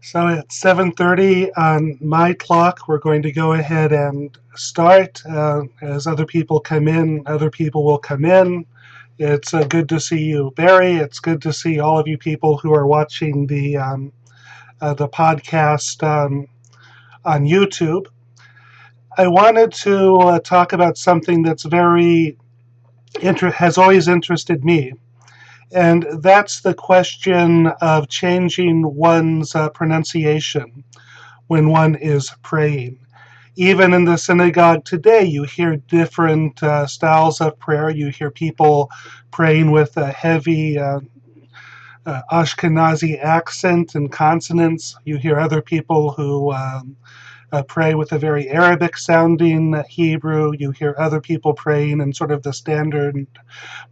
So at 7:30 on my clock, we're going to go ahead and start. As other people come in, other people will come in. It's good to see you, Barry. It's good to see all of you people who are watching the podcast on YouTube. I wanted to talk about something that's has always interested me, and that's the question of changing one's pronunciation when one is praying. Even in the synagogue today, you hear different styles of prayer. You hear people praying with a heavy Ashkenazi accent and consonants. You hear other people who pray with a very Arabic sounding Hebrew. You hear other people praying in sort of the standard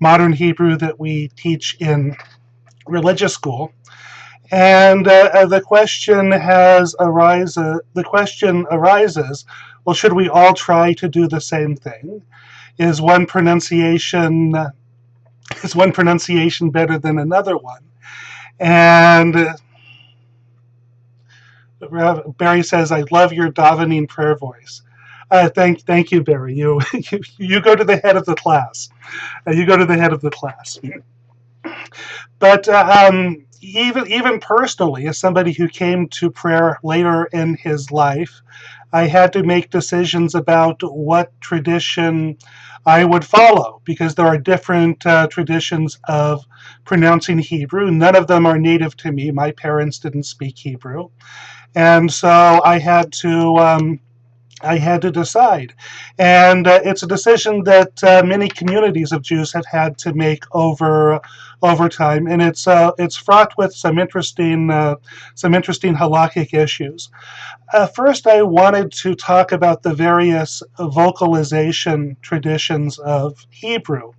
modern Hebrew that we teach in religious school. And the question arises, well, should we all try to do the same thing? Is one pronunciation better than another one? And Barry says, "I love your davening prayer voice." Thank you, Barry. You go to the head of the class. You go to the head of the class. But even personally, as somebody who came to prayer later in his life, I had to make decisions about what tradition I would follow, because there are different traditions of pronouncing Hebrew. None of them are native to me. My parents didn't speak Hebrew. And so I had to decide. And it's a decision that many communities of Jews have had to make over time, and it's fraught with some interesting halakhic issues. First, I wanted to talk about the various vocalization traditions of Hebrew.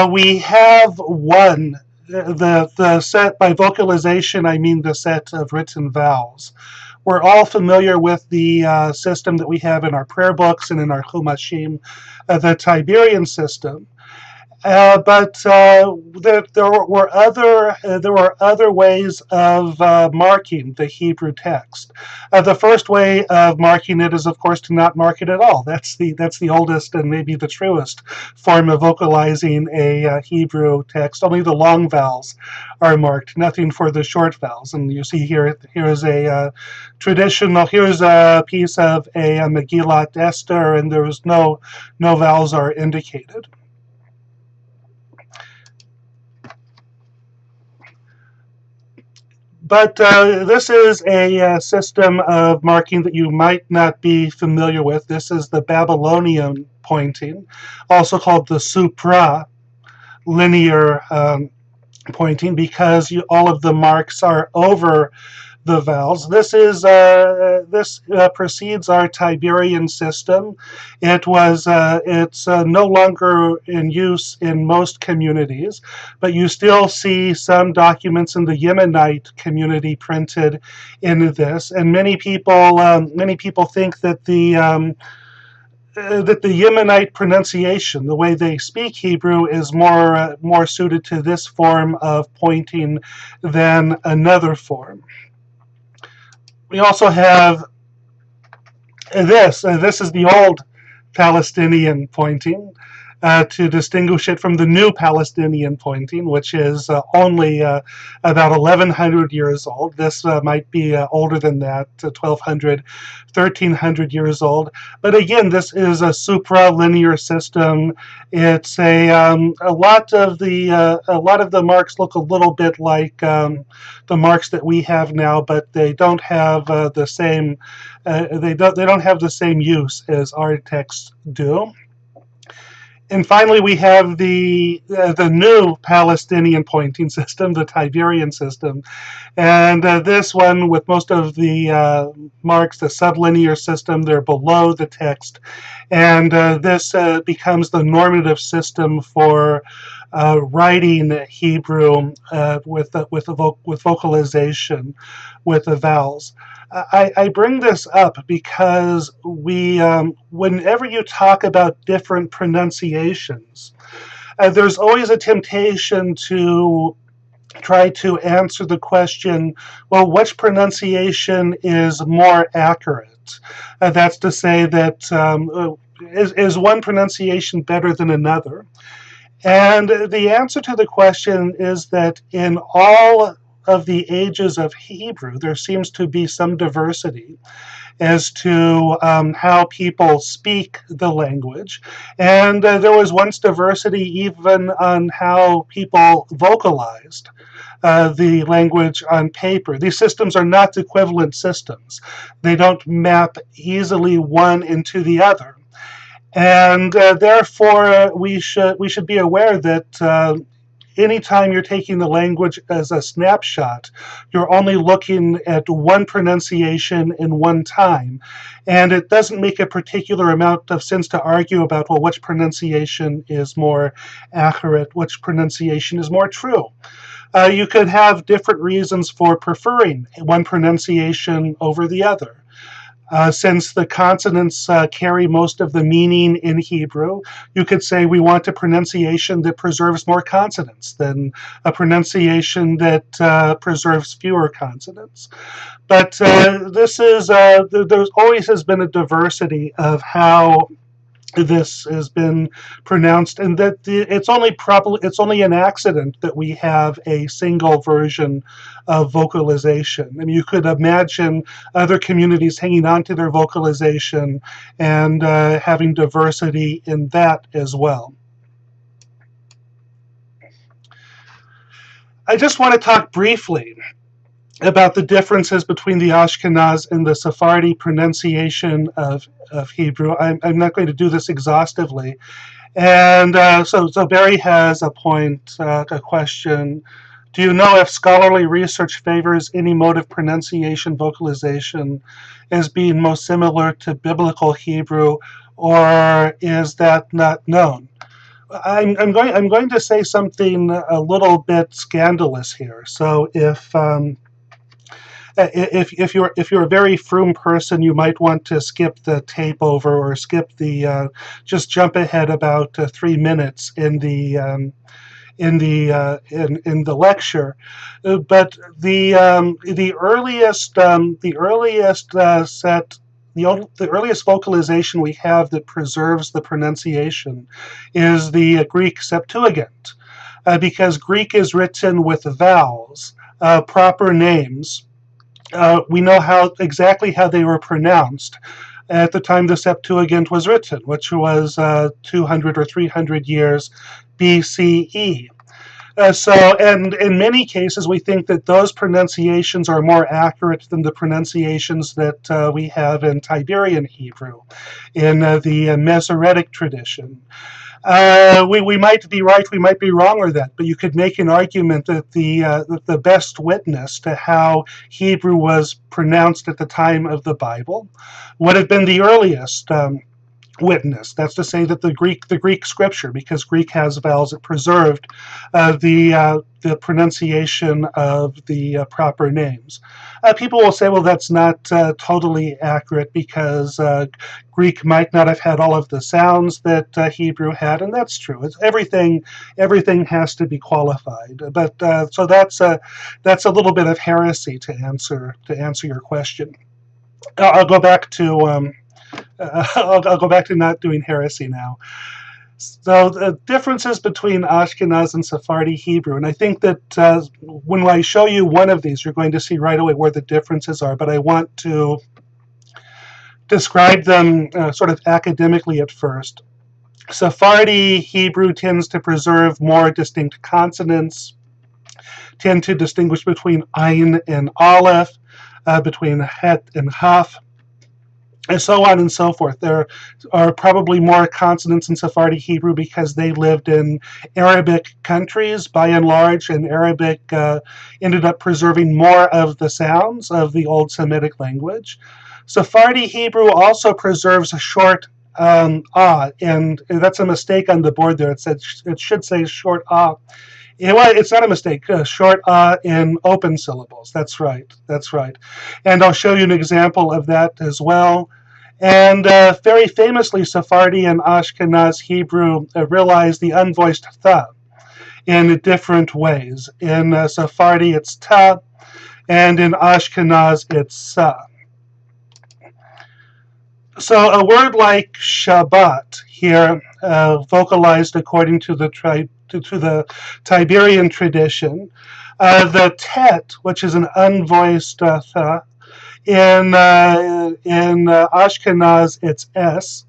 We have one. The set, by vocalization, I mean the set of written vowels. We're all familiar with the system that we have in our prayer books and in our Chumashim, the Tiberian system. But there were other ways of marking the Hebrew text. The first way of marking it is, of course, to not mark it at all. That's the oldest and maybe the truest form of vocalizing a Hebrew text. Only the long vowels are marked, nothing for the short vowels. And you see here's a traditional. Here's a piece of a Megillat Esther, and there's no vowels are indicated. But this is a system of marking that you might not be familiar with. This is the Babylonian pointing, also called the supra linear pointing, because all of the marks are over the vowels. This precedes our Tiberian system. It's no longer in use in most communities, but you still see some documents in the Yemenite community printed in this, and many people think that the Yemenite pronunciation, the way they speak Hebrew, is more suited to this form of pointing than another form. We also have this. This is the old Palestinian pointing, to distinguish it from the new Palestinian pointing, which is only about 1,100 years old. This might be older than that, 1,200, 1,300 years old. But again, this is a supralinear system. It's a lot of the marks look a little bit like the marks that we have now, but they don't have the same they don't have the same use as our texts do. And finally, we have the new Palestinian pointing system, the Tiberian system, and this one, with most of the marks, the sublinear system, they're below the text, and this becomes the normative system for writing Hebrew with vocalization, with the vowels. I bring this up because whenever you talk about different pronunciations, there's always a temptation to try to answer the question, well, which pronunciation is more accurate? That's to say that is one pronunciation better than another? And the answer to the question is that in all of the ages of Hebrew, there seems to be some diversity as to how people speak the language. And there was once diversity even on how people vocalized the language on paper. These systems are not equivalent systems. They don't map easily one into the other. And therefore, we should be aware that anytime you're taking the language as a snapshot, you're only looking at one pronunciation in one time. And it doesn't make a particular amount of sense to argue about, well, which pronunciation is more accurate, which pronunciation is more true. You could have different reasons for preferring one pronunciation over the other. Since the consonants carry most of the meaning in Hebrew, you could say we want a pronunciation that preserves more consonants than a pronunciation that preserves fewer consonants. But there's always has been a diversity of how this has been pronounced, and that it's only an accident that we have a single version of vocalization. I mean, you could imagine other communities hanging on to their vocalization and having diversity in that as well. I just want to talk briefly about the differences between the Ashkenaz and the Sephardi pronunciation of Hebrew. I'm not going to do this exhaustively. And so Barry has a point, a question. Do you know if scholarly research favors any mode of pronunciation vocalization as being most similar to biblical Hebrew, or is that not known? I'm going to say something a little bit scandalous here. So if you're a very froom person, you might want to skip the tape over or skip the just jump ahead about 3 minutes in the lecture. But the earliest vocalization we have that preserves the pronunciation is the Greek Septuagint, because Greek is written with vowels, proper names. We know exactly how they were pronounced at the time the Septuagint was written, which was 200 or 300 years BCE. And in many cases, we think that those pronunciations are more accurate than the pronunciations that we have in Tiberian Hebrew, in the Masoretic tradition. We might be right, we might be wrong with that, but you could make an argument that the best witness to how Hebrew was pronounced at the time of the Bible would have been the earliest witness. That's to say that the Greek scripture, because Greek has vowels, it preserved the pronunciation of the proper names. People will say, well, that's not totally accurate because Greek might not have had all of the sounds that Hebrew had, and that's true. Everything has to be qualified. But so that's a little bit of heresy to answer your question. I'll go back to I'll go back to not doing heresy now. So the differences between Ashkenaz and Sephardi Hebrew, and I think that when I show you one of these, you're going to see right away where the differences are, but I want to describe them sort of academically at first. Sephardi Hebrew tends to preserve more distinct consonants, tend to distinguish between Ayin and Aleph, between Het and Haf, and so on and so forth. There are probably more consonants in Sephardi Hebrew because they lived in Arabic countries by and large, and Arabic ended up preserving more of the sounds of the Old Semitic language. Sephardi Hebrew also preserves a short ah, and that's a mistake on the board there. It should say short ah. It's not a mistake. Short ah in open syllables. That's right. And I'll show you an example of that as well. And very famously, Sephardi and Ashkenaz Hebrew realized the unvoiced th. in different ways. In Sephardi, it's ta, and in Ashkenaz, it's sa. So a word like Shabbat here, vocalized according to the Tiberian tradition, the tet, which is an unvoiced th, in Ashkenaz it's s,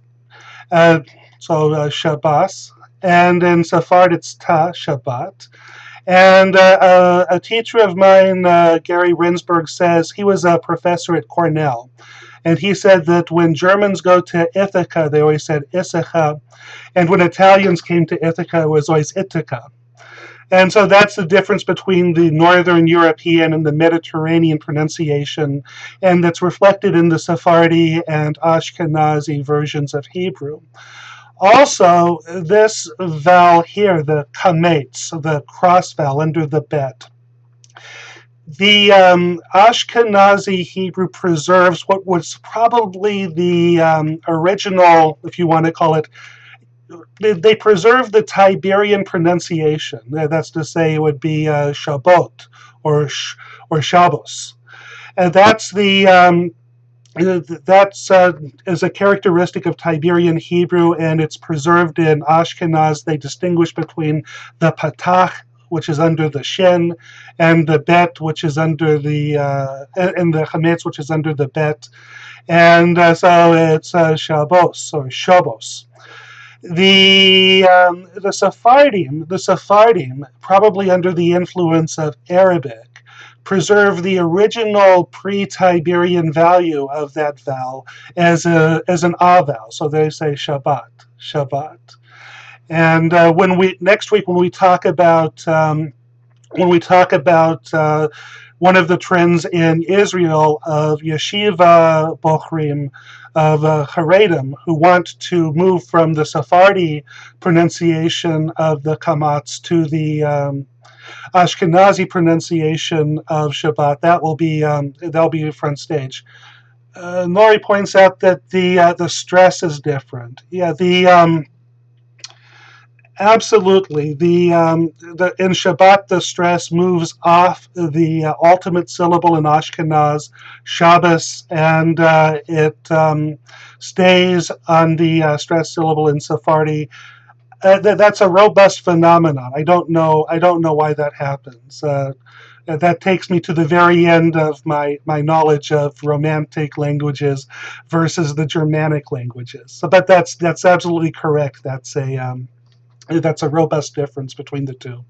Shabbos, and in Sephard it's ta, Shabbat. And a teacher of mine, Gary Rinsberg, says he was a professor at Cornell. And he said that when Germans go to Ithaca, they always said Issachar. And when Italians came to Ithaca, it was always Ithaca. And so that's the difference between the Northern European and the Mediterranean pronunciation, and that's reflected in the Sephardi and Ashkenazi versions of Hebrew. Also, this vowel here, the kametz, the cross vowel under the bet, the Ashkenazi Hebrew preserves what was probably the original, if you want to call it, they preserve the Tiberian pronunciation. That's to say, it would be Shabbat or Shabbos, and that's is a characteristic of Tiberian Hebrew, and it's preserved in Ashkenaz. They distinguish between the patach, which is under the shin, and the bet, which is under the and the chametz, which is under the bet, and so it's Shabbos or Shabbos. The Sephardim, probably under the influence of Arabic, preserve the original pre-Tiberian value of that vowel as an ah vowel. So they say Shabbat, Shabbat. And next week when we talk about one of the trends in Israel of yeshiva bochrim, of Haredim, who want to move from the Sephardi pronunciation of the kamatz to the Ashkenazi pronunciation of Shabbat, that'll be front stage. Nori points out that the stress is different. Yeah, absolutely. In Shabbat, the stress moves off the ultimate syllable in Ashkenaz, Shabbos, and it stays on the stress syllable in Sephardi. That's a robust phenomenon. I don't know why that happens. That takes me to the very end of my knowledge of Romantic languages versus the Germanic languages. So, but that's absolutely correct. That's a robust difference between the two.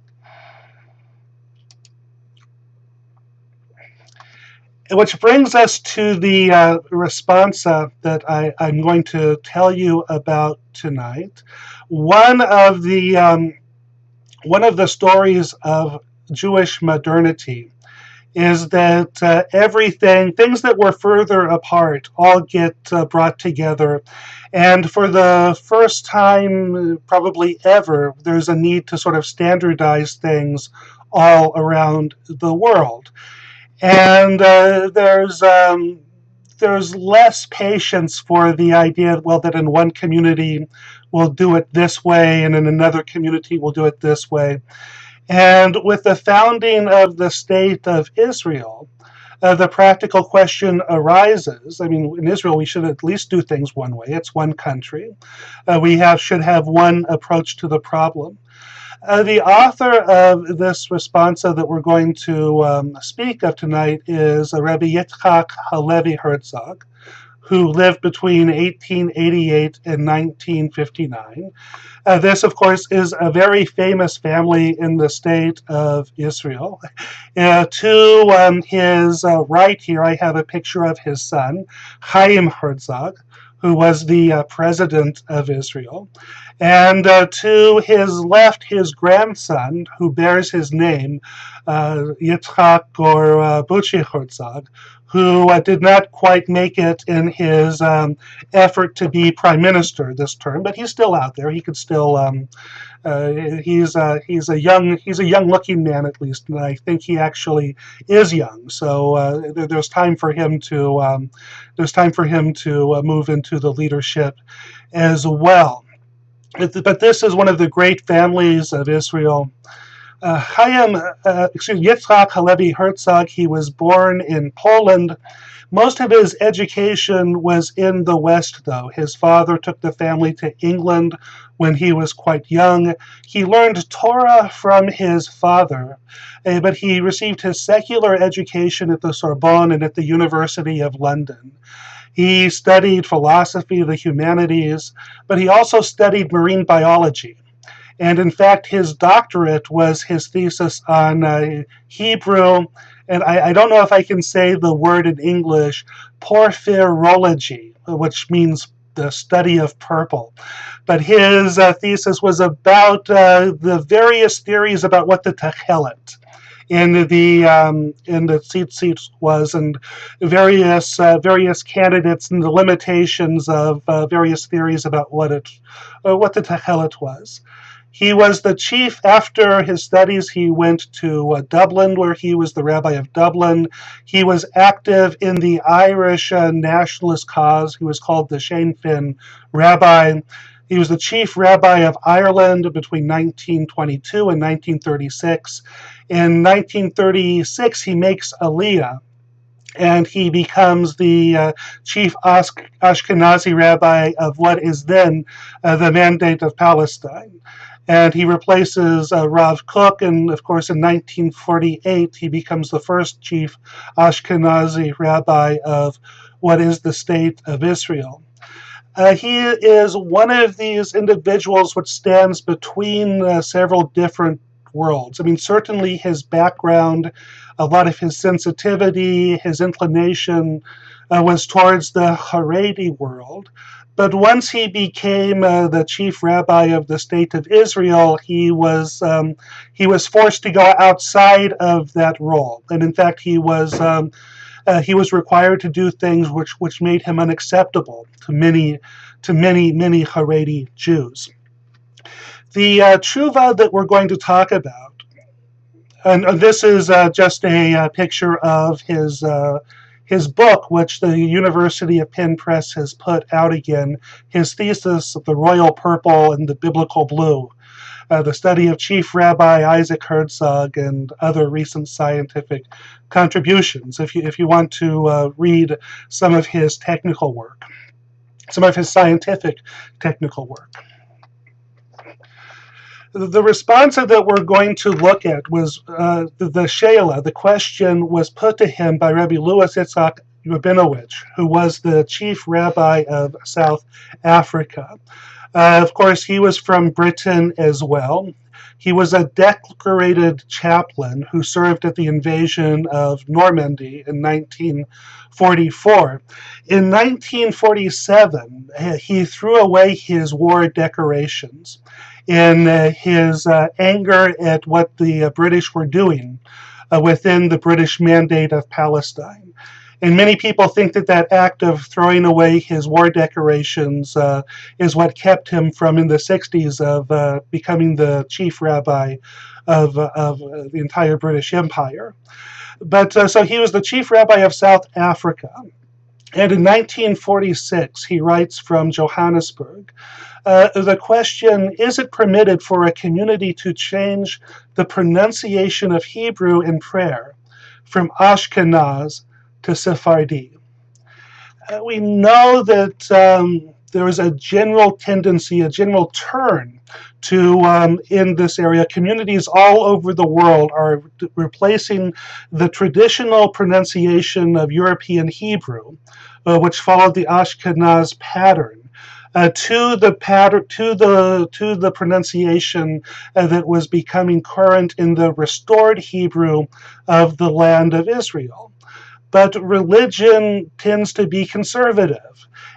Which brings us to the responsa that I'm going to tell you about tonight. One of the stories of Jewish modernity is that things that were further apart all get brought together. And for the first time, probably ever, there's a need to sort of standardize things all around the world. And there's less patience for the idea, well, that in one community we'll do it this way, and in another community we'll do it this way. And with the founding of the State of Israel, the practical question arises. I mean, in Israel, we should at least do things one way. It's one country. We should have one approach to the problem. The author of this responsa that we're going to speak of tonight is Rabbi Yitzchak Halevi Herzog, who lived between 1888 and 1959. This, of course, is a very famous family in the state of Israel. To his right here, I have a picture of his son, Chaim Herzog, who was the president of Israel. And to his left, his grandson, who bears his name, Yitzchak or Buchi Herzog, who did not quite make it in his effort to be prime minister this term, but he's still out there. He could still. He's a young-looking man, at least, and I think he actually is young. So there's time for him to move into the leadership as well. But this is one of the great families of Israel. Yitzhak Halevi Herzog, he was born in Poland. Most of his education was in the West, though. His father took the family to England when he was quite young. He learned Torah from his father, but he received his secular education at the Sorbonne and at the University of London. He studied philosophy, the humanities, but he also studied marine biology. And in fact, his doctorate was his thesis on Hebrew, and I don't know if I can say the word in English, porphyrology, which means the study of purple. But his thesis was about the various theories about what the Techelet in the tzitzit was, and various candidates and the limitations of various theories about what the Techelet was. He was the chief. After his studies, he went to Dublin, where he was the rabbi of Dublin. He was active in the Irish nationalist cause. He was called the Sinn Féin rabbi. He was the chief rabbi of Ireland between 1922 and 1936. In 1936, he makes Aliyah, and he becomes the chief Ashkenazi rabbi of what is then the Mandate of Palestine. And he replaces Rav Kook, and of course in 1948 he becomes the first chief Ashkenazi rabbi of what is the State of Israel. He is one of these individuals which stands between several different worlds. I mean, certainly his background, a lot of his sensitivity, his inclination was towards the Haredi world. But once he became the chief rabbi of the State of Israel, he was forced to go outside of that role, and in fact, he was required to do things which made him unacceptable to many Haredi Jews. The tshuva that we're going to talk about, and this is just a picture of his book, which the University of Penn Press has put out again, his thesis, The Royal Purple and the Biblical Blue, the study of Chief Rabbi Isaac Herzog and other recent scientific contributions, if you want to read some of his technical work, some of his scientific technical work. The response that we're going to look at was the Sheila. The question was put to him by Rabbi Louis Yitzhak Rabinowitz, who was the chief rabbi of South Africa. Of course, he was from Britain as well. He was a decorated chaplain who served at the invasion of Normandy in 1944. In 1947, he threw away his war decorations in his anger at what the British were doing within the British Mandate of Palestine. And many people think that act of throwing away his war decorations is what kept him from, in the 60s, of becoming the chief rabbi of the entire British Empire. But so he was the chief rabbi of South Africa. And in 1946, he writes from Johannesburg, the question, is it permitted for a community to change the pronunciation of Hebrew in prayer from Ashkenaz to Sephardi? We know that there is a general tendency, a general turn to, in this area, communities all over the world are replacing the traditional pronunciation of European Hebrew, which followed the Ashkenaz pattern, to the pronunciation that was becoming current in the restored Hebrew of the land of Israel. But religion tends to be conservative,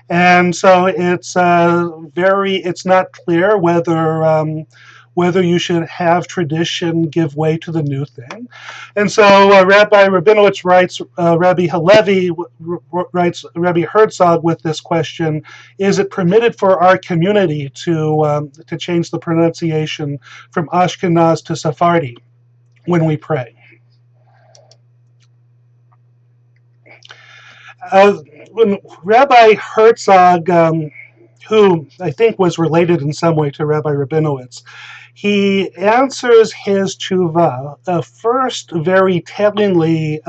and so it's not clear whether you should have tradition give way to the new thing. And so Rabbi Rabinowitz writes, Rabbi Halevi writes Rabbi Herzog with this question: is it permitted for our community to change the pronunciation from Ashkenaz to Sephardi when we pray? When Rabbi Herzog who I think was related in some way to Rabbi Rabinowitz, he answers his tshuva first very tellingly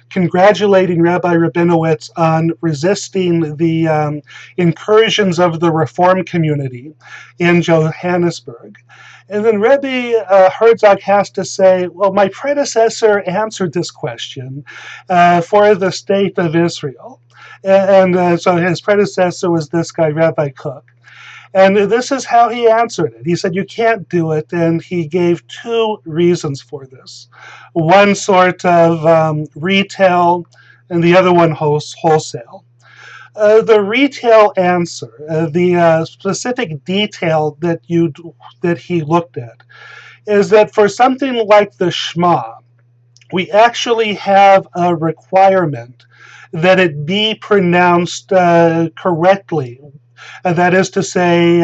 congratulating Rabbi Rabinowitz on resisting the incursions of the Reform community in Johannesburg. And then Rebbe Herzog has to say, well, my predecessor answered this question for the state of Israel. And so his predecessor was this guy, Rabbi Kook. And this is how he answered it. He said, you can't do it. And he gave two reasons for this. One sort of retail and the other one wholesale. The retail answer, the specific detail that he looked at, is that for something like the Shema, we actually have a requirement that it be pronounced correctly. That is to say,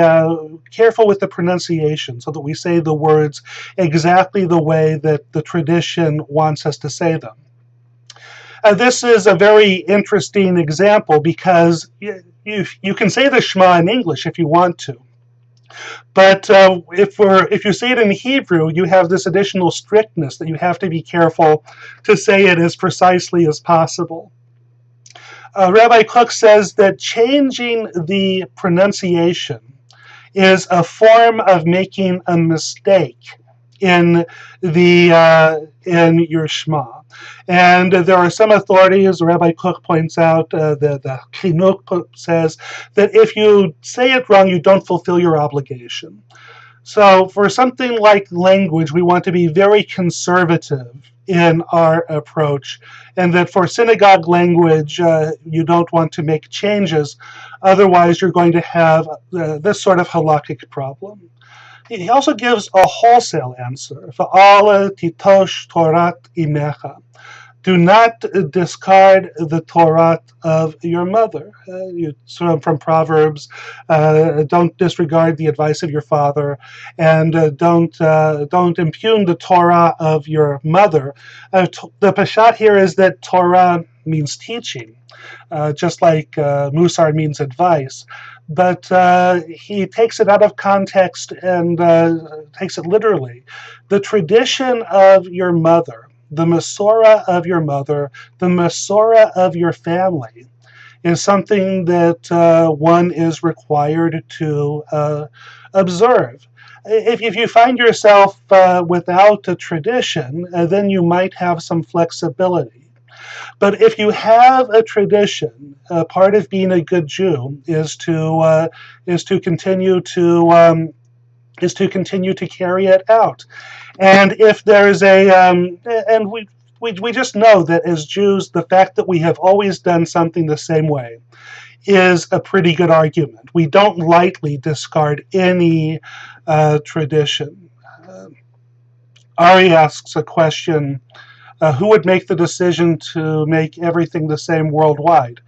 careful with the pronunciation so that we say the words exactly the way that the tradition wants us to say them. This is a very interesting example because you can say the Shema in English if you want to. But if you say it in Hebrew, you have this additional strictness that you have to be careful to say it as precisely as possible. Rabbi Kook says that changing the pronunciation is a form of making a mistake in your Shema. And there are some authorities, Rabbi Kook points out, the Chinuch says, that if you say it wrong, you don't fulfill your obligation. So for something like language, we want to be very conservative in our approach, and that for synagogue language, you don't want to make changes. Otherwise, you're going to have this sort of halakhic problem. He also gives a wholesale answer. V'ala titosh Torat imecha. Do not discard the Torah of your mother. From Proverbs, don't disregard the advice of your father, and don't impugn the Torah of your mother. The pashat here is that Torah means teaching, just like Musar means advice. But he takes it out of context and takes it literally. The tradition of your mother, the Masorah of your mother, the Masorah of your family, is something that one is required to observe. If you find yourself without a tradition, then you might have some flexibility. But if you have a tradition, part of being a good Jew is to continue to carry it out. And if there's and we just know that as Jews, the fact that we have always done something the same way is a pretty good argument. We don't lightly discard any tradition. Ari asks a question, who would make the decision to make everything the same worldwide?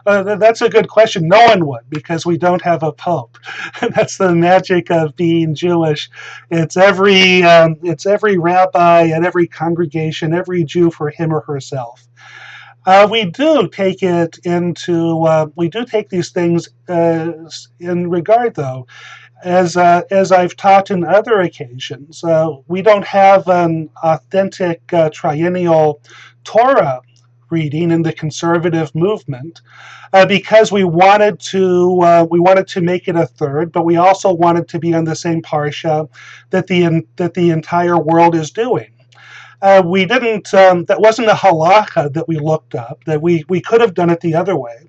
That's a good question. No one would, because we don't have a pope. That's the magic of being Jewish. It's every rabbi and every congregation, every Jew for him or herself. We do take these things in regard, though, as I've taught in other occasions. We don't have an authentic triennial Torah reading in the conservative movement because we wanted to make it a third, but we also wanted to be on the same parsha that the entire world is doing. We didn't. That wasn't a halacha that we looked up. That we could have done it the other way,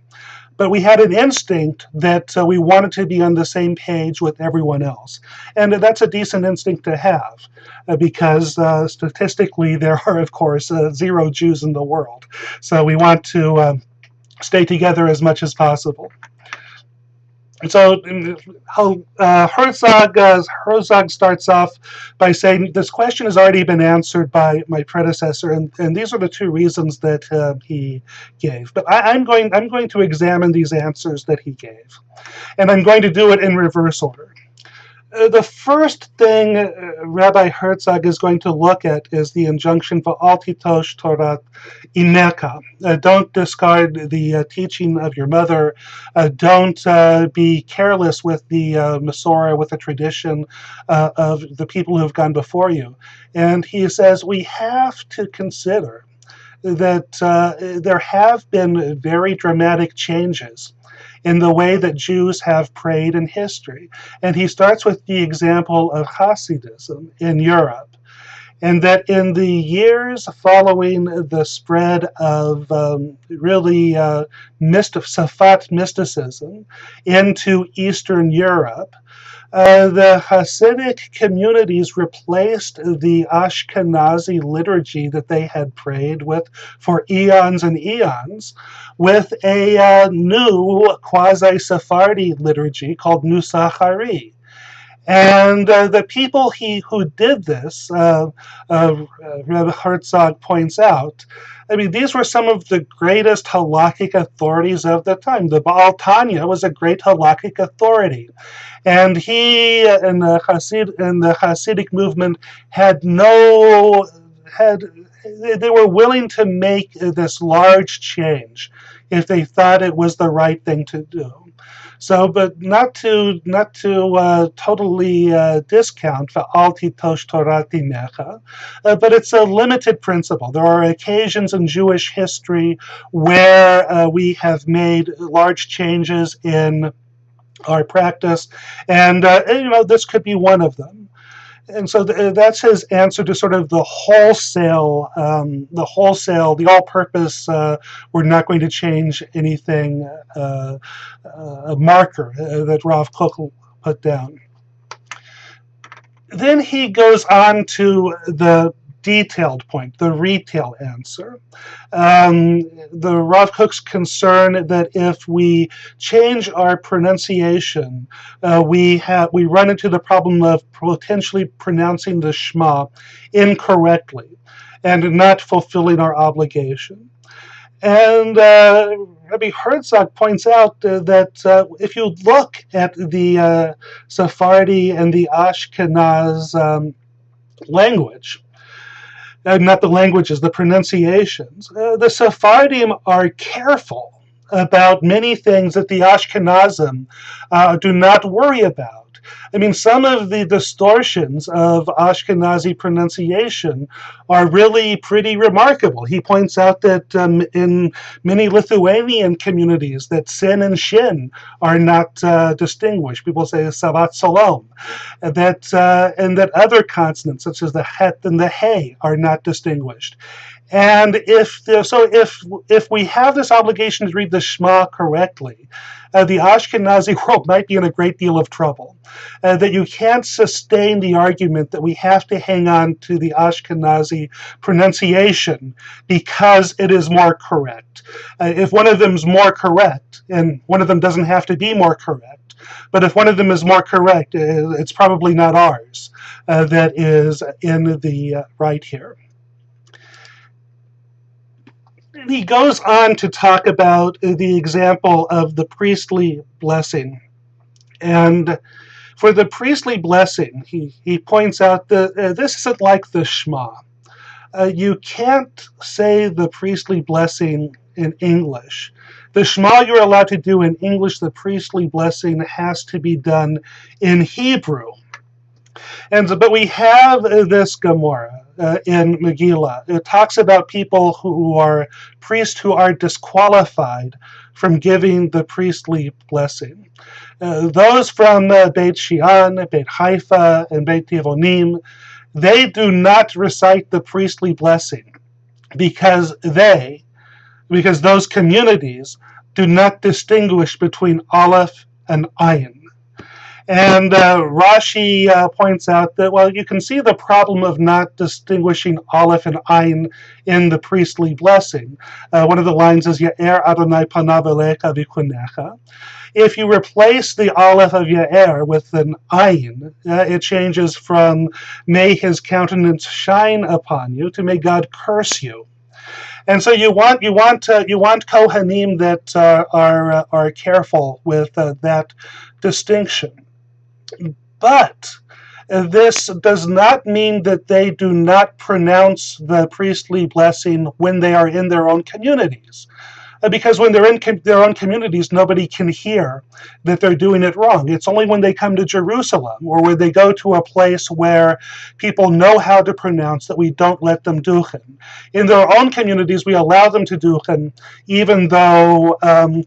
but we had an instinct that we wanted to be on the same page with everyone else, and that's a decent instinct to have, because statistically there are, of course, 0 Jews in the world. So we want to stay together as much as possible. And so Herzog starts off by saying, this question has already been answered by my predecessor, and these are the 2 reasons that he gave. But I'm going to examine these answers that he gave, and I'm going to do it in reverse order. The first thing Rabbi Herzog is going to look at is the injunction for Al titosh Torat Imecha. Don't discard the teaching of your mother. Don't be careless with the Masorah, with the tradition of the people who have gone before you. And he says we have to consider that there have been very dramatic changes in the way that Jews have prayed in history. And he starts with the example of Hasidism in Europe. And that in the years following the spread of Safat mysticism into Eastern Europe, the Hasidic communities replaced the Ashkenazi liturgy that they had prayed with for eons and eons with a new quasi-Sephardi liturgy called Nusachari. And the people who did this, Rebbe Herzog points out, I mean, these were some of the greatest halakhic authorities of the time. The Baal Tanya was a great halakhic authority. And he and the Hasidic movement they were willing to make this large change if they thought it was the right thing to do. So, but not to totally discount the Al titosh Torat Imecha, but it's a limited principle. There are occasions in Jewish history where we have made large changes in our practice, and this could be one of them. And so that's his answer to sort of the all-purpose. We're not going to change anything. A marker that Rav Kook put down. Then he goes on to the detailed point, the retail answer. The Rav Kook's concern that if we change our pronunciation, we run into the problem of potentially pronouncing the Shema incorrectly and not fulfilling our obligation. And Rabbi Herzog points out that if you look at the Sephardi and the Ashkenaz language, not the languages, the pronunciations. The Sephardim are careful about many things that the Ashkenazim do not worry about. I mean, some of the distortions of Ashkenazi pronunciation are really pretty remarkable. He points out that in many Lithuanian communities that sin and shin are not distinguished. People say Savat Salom. And that other consonants, such as the het and the hey, are not distinguished. And if we have this obligation to read the Shema correctly, the Ashkenazi world might be in a great deal of trouble. That you can't sustain the argument that we have to hang on to the Ashkenazi pronunciation because it is more correct. If one of them is more correct, and one of them doesn't have to be more correct, but if one of them is more correct, it's probably not ours that is in the right here. He goes on to talk about the example of the priestly blessing. And for the priestly blessing, he points out that this isn't like the Shema. You can't say the priestly blessing in English. The Shema you're allowed to do in English, the priestly blessing has to be done in Hebrew. But we have this Gemara in Megillah. It talks about people who are priests who are disqualified from giving the priestly blessing. Those from Beit Shean, Beit Haifa, and Beit Tivonim, they do not recite the priestly blessing because those communities do not distinguish between Aleph and Ayin. And Rashi points out that, well, you can see the problem of not distinguishing Aleph and Ayin in the priestly blessing. One of the lines is, Ya'er Adonai panav elecha v'kunecha. If you replace the Aleph of Ya'er with an Ayin, it changes from may his countenance shine upon you to may God curse you. And so you want Kohanim that are careful with that distinction. But this does not mean that they do not pronounce the priestly blessing when they are in their own communities. Because when they're in their own communities, nobody can hear that they're doing it wrong. It's only when they come to Jerusalem or when they go to a place where people know how to pronounce that we don't let them duchen. In their own communities, we allow them to duchen, even though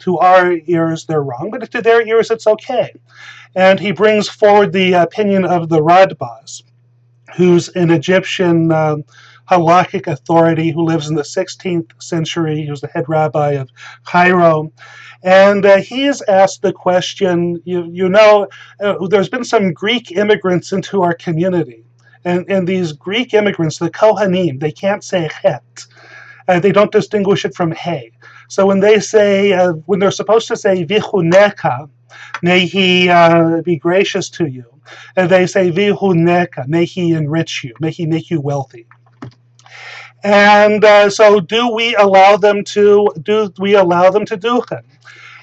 to our ears they're wrong, but to their ears it's okay. And he brings forward the opinion of the Radbaz, who's an Egyptian halakhic authority who lives in the 16th century. He was the head rabbi of Cairo. And he's asked the question, there's been some Greek immigrants into our community. And these Greek immigrants, the Kohanim, they can't say het. They don't distinguish it from hey. So when they say, when they're supposed to say vichuneka, may he be gracious to you, and they say vichuneka, may he enrich you, may he make you wealthy. And so do we allow them to duchen?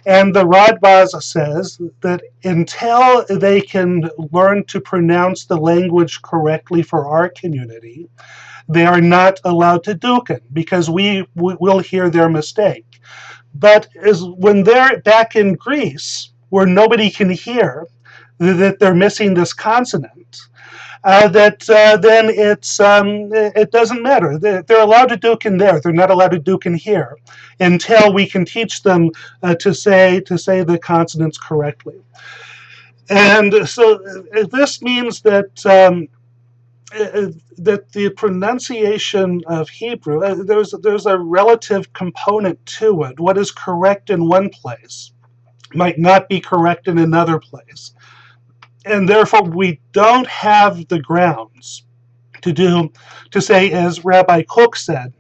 And the Radbaz says that until they can learn to pronounce the language correctly for our community, they are not allowed to duchen, because we will hear their mistake. But when they're back in Greece, where nobody can hear that they're missing this consonant, then it doesn't matter. They're allowed to duchen there. They're not allowed to duchen here until we can teach them to say the consonants correctly. And so this means that that the pronunciation of Hebrew, there's a relative component to it. What is correct in one place might not be correct in another place. And therefore we don't have the grounds to say, as Rabbi Kook said,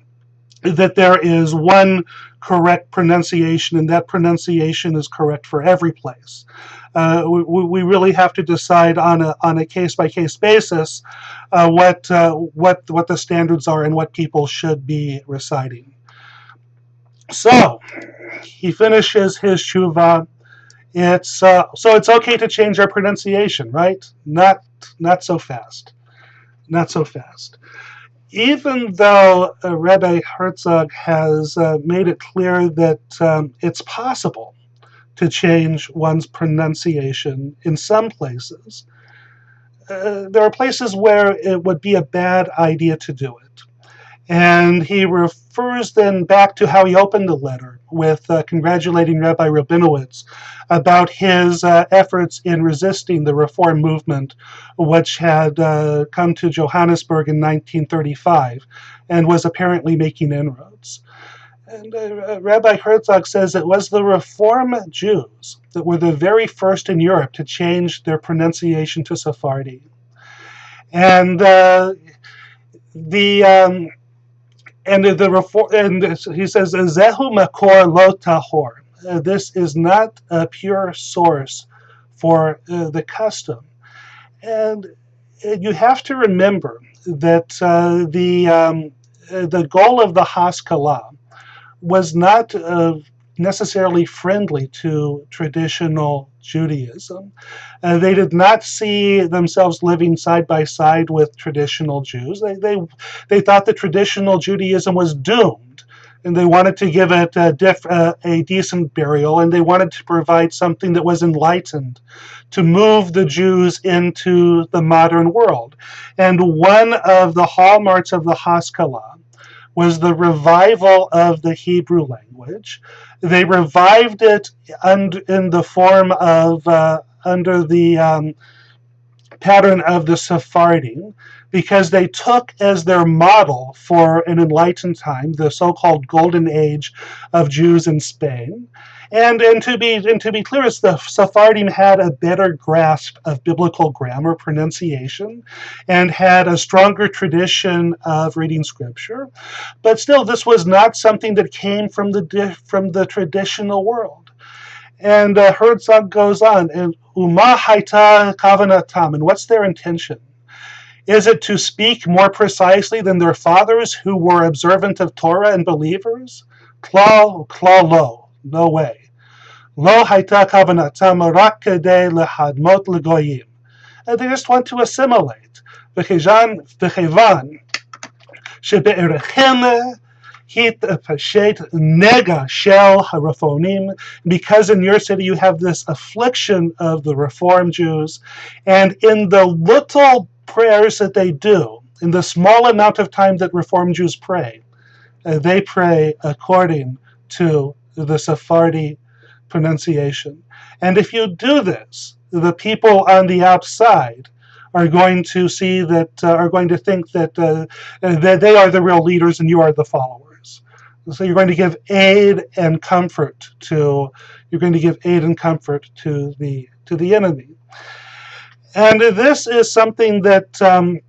that there is one correct pronunciation and that pronunciation is correct for every place. We really have to decide on a case-by-case basis what the standards are and what people should be reciting. So he finishes his shuvah. So it's okay to change our pronunciation, right? Not so fast. Not so fast. Even though Rabbi Herzog has made it clear that it's possible to change one's pronunciation in some places, there are places where it would be a bad idea to do it. And he refers then back to how he opened the letter with congratulating Rabbi Rabinowitz about his efforts in resisting the Reform movement, which had come to Johannesburg in 1935 and was apparently making inroads. And Rabbi Herzog says it was the Reform Jews that were the very first in Europe to change their pronunciation to Sephardi. And he says, Zehu makor lo tahor. This is not a pure source for the custom. And you have to remember that the goal of the Haskalah was not necessarily friendly to traditional Judaism. They did not see themselves living side by side with traditional Jews. They thought that traditional Judaism was doomed, and they wanted to give it a decent burial, and they wanted to provide something that was enlightened to move the Jews into the modern world. And one of the hallmarks of the Haskalah was the revival of the Hebrew language. They revived it in the form of, under the pattern of the Sephardim, because they took as their model for an enlightened time the so-called golden age of Jews in Spain. And to be clear, the Sephardim had a better grasp of biblical grammar, pronunciation, and had a stronger tradition of reading scripture. But still, this was not something that came from the traditional world. And Herzog goes on, and Uma haita kavanatam, and what's their intention? Is it to speak more precisely than their fathers who were observant of Torah and believers? Klal lo, no way. Lo haita kavanatam rak kedei lehadmot legoyim. They just want to assimilate. V'chevan shebe'erechem hitpashet nega shel harafonim, because in your city you have this affliction of the Reform Jews, and in the little prayers that they do, in the small amount of time that Reform Jews pray, they pray according to the Sephardi pronunciation. And if you do this, the people on the outside are going to see that, are going to think that they are the real leaders and you are the followers. So you're going to give aid and comfort to the enemy. And this is something that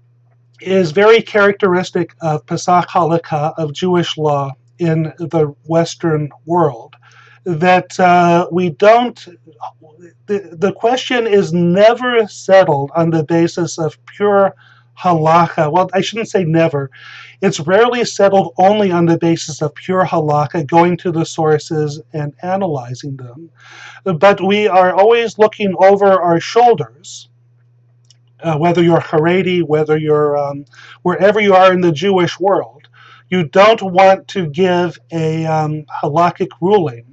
is very characteristic of Pesach Halacha, of Jewish law in the Western world. That the question is never settled on the basis of pure halacha. Well, I shouldn't say never. It's rarely settled only on the basis of pure halacha, going to the sources and analyzing them. But we are always looking over our shoulders, whether you're Haredi, whether you're wherever you are in the Jewish world. You don't want to give a halakhic ruling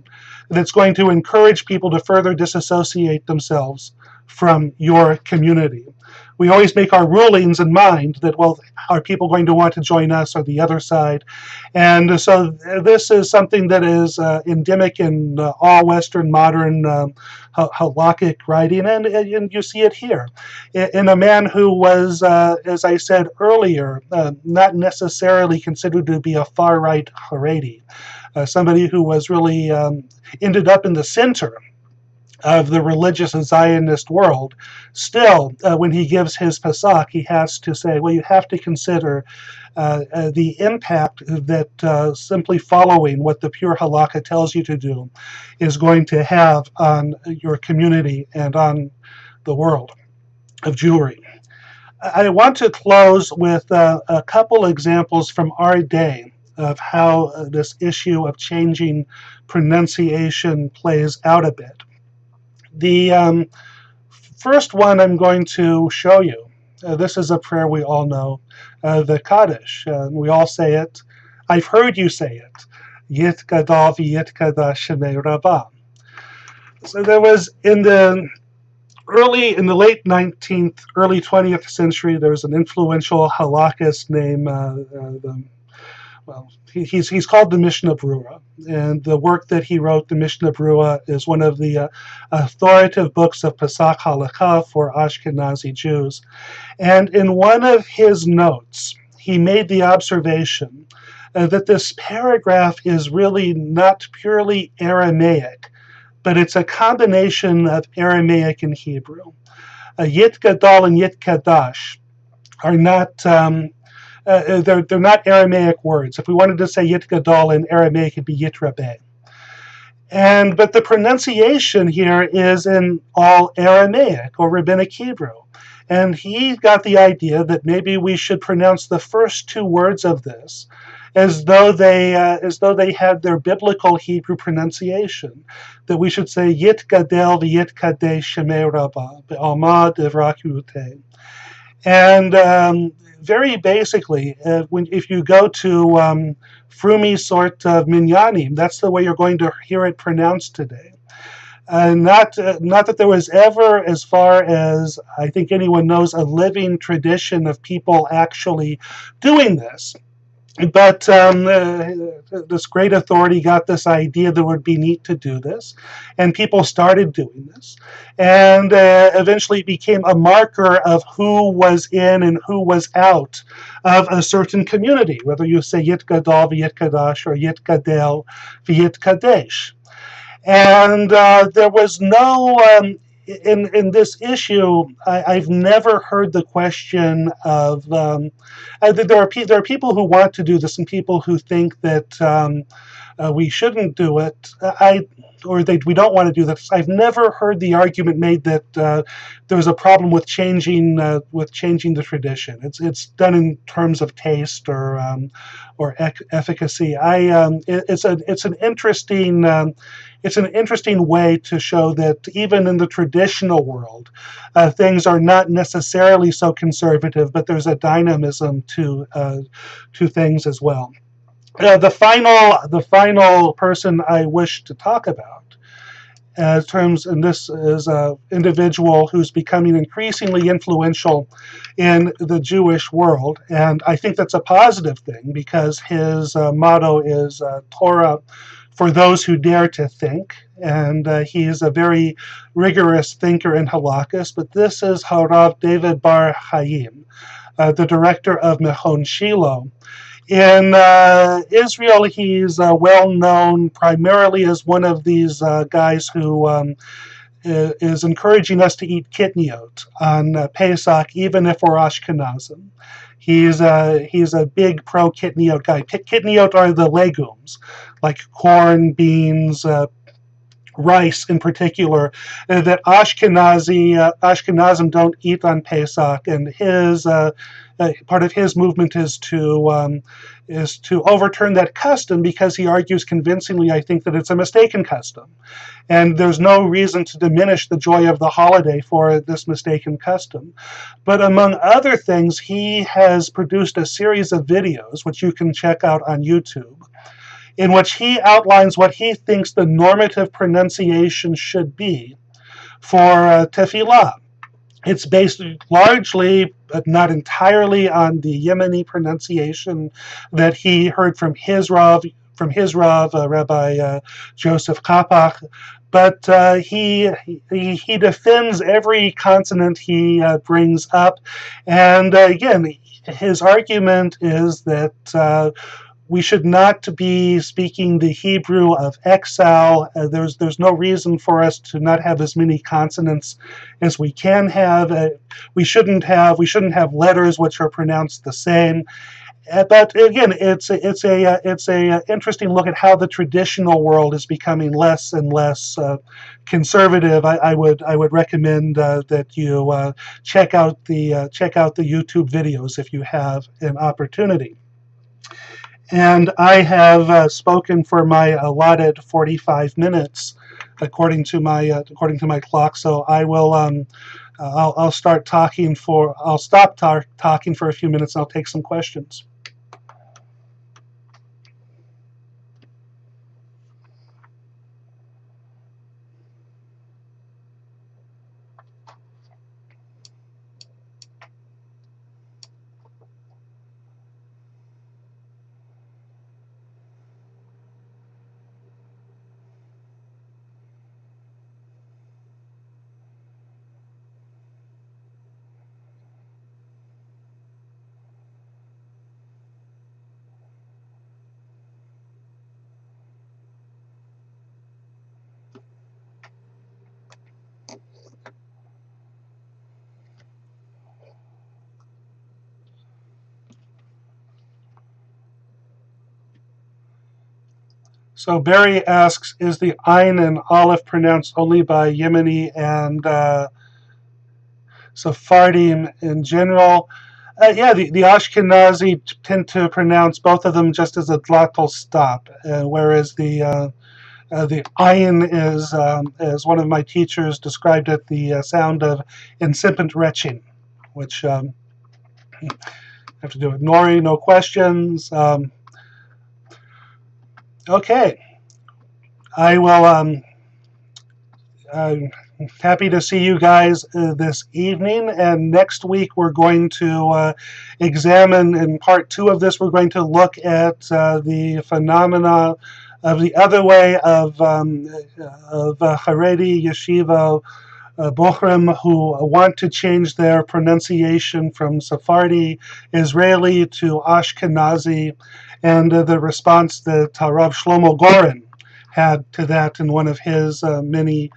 that's going to encourage people to further disassociate themselves from your community. We always make our rulings in mind that, well, are people going to want to join us or the other side? And so this is something that is endemic in all Western modern halakhic writing, and you see it here. In a man who was, as I said earlier, not necessarily considered to be a far-right Haredi, somebody who was really ended up in the center of the religious and Zionist world. Still, when he gives his Pesach, he has to say, well, you have to consider the impact that simply following what the pure halakha tells you to do is going to have on your community and on the world of Jewry. I want to close with a couple examples from our day of how this issue of changing pronunciation plays out a bit. The first one I'm going to show you, this is a prayer we all know, the Kaddish. We all say it. I've heard you say it. Yit gadol v'yit kadash shemei rabbah. So there was in the late 19th, early 20th century, there was an influential halakhist named he's called the Mishnah Brura, and the work that he wrote, the Mishnah Brura, is one of the authoritative books of Pesach Halacha for Ashkenazi Jews. And in one of his notes, he made the observation that this paragraph is really not purely Aramaic, but it's a combination of Aramaic and Hebrew. Yit Gadol and Yit Kadash are not they're not Aramaic words. If we wanted to say Yit Gadol in Aramaic, it'd be Yit Rabbeh. But the pronunciation here is in all Aramaic or Rabbinic Hebrew. And he got the idea that maybe we should pronounce the first two words of this as though they had their biblical Hebrew pronunciation. That we should say Yit Gadel v'Yit Kadesh Shemei Rabbah be'alma devrak yutei. And very basically, if you go to Frumi sort of minyanim, that's the way you're going to hear it pronounced today. Not that there was ever, as far as I think anyone knows, a living tradition of people actually doing this. But this great authority got this idea that it would be neat to do this, and people started doing this, and eventually it became a marker of who was in and who was out of a certain community, whether you say Yit Gadol v'Yit Kadash or Yit Gadel v'Yit Kadesh. And there was no, in this issue, I've never heard the question of, there are people who want to do this and people who think that we shouldn't do it. We don't want to do this. I've never heard the argument made that there's a problem with changing the tradition. It's done in terms of taste or efficacy. It's an interesting way to show that even in the traditional world, things are not necessarily so conservative, but there's a dynamism to things as well. The final person I wish to talk about, and this is an individual who's becoming increasingly influential in the Jewish world, and I think that's a positive thing because his motto is Torah for those who dare to think, and he's a very rigorous thinker in halachas. But this is Harav David Bar Chaim, the director of Mechon Shiloh. In Israel, he's well known primarily as one of these guys who is encouraging us to eat kitniot on Pesach, even if we're Ashkenazim. He's a big pro kitniot guy. Kitniot are the legumes, like corn, beans, rice in particular, that Ashkenazim don't eat on Pesach, and his part of his movement is to overturn that custom because he argues convincingly, I think, that it's a mistaken custom, and there's no reason to diminish the joy of the holiday for this mistaken custom. But among other things, he has produced a series of videos which you can check out on YouTube, in which he outlines what he thinks the normative pronunciation should be for tefillah. It's based largely, but not entirely, on the Yemeni pronunciation that he heard from his Rav, Rabbi Joseph Kapach. But he defends every consonant he brings up, and again, his argument is that we should not be speaking the Hebrew of exile. There's no reason for us to not have as many consonants as we can have. We shouldn't have letters which are pronounced the same. But again, it's a interesting look at how the traditional world is becoming less and less conservative. I would recommend that you check out the YouTube videos if you have an opportunity. And I have spoken for my allotted 45 minutes, according to my clock. So I will I'll stop talking for a few minutes, and I'll take some questions. So Barry asks, is the Ayin and Aleph pronounced only by Yemeni and Sephardim in general? Yeah, the Ashkenazi tend to pronounce both of them just as a glottal stop, whereas the Ayin is, as one of my teachers described it, the sound of incipient retching, which have to do with Nori, no questions. Okay, I will. I'm happy to see you guys this evening, and next week we're going to examine, in part 2 of this, we're going to look at the phenomena of the other way of Haredi Yeshiva Bochrim who want to change their pronunciation from Sephardi Israeli to Ashkenazi, and the response that Rav Shlomo Goren had to that in one of his many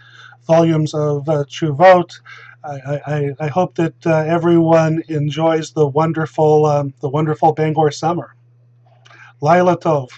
volumes of Tshuvot. I hope that everyone enjoys the wonderful Bangor summer. Laila Tov.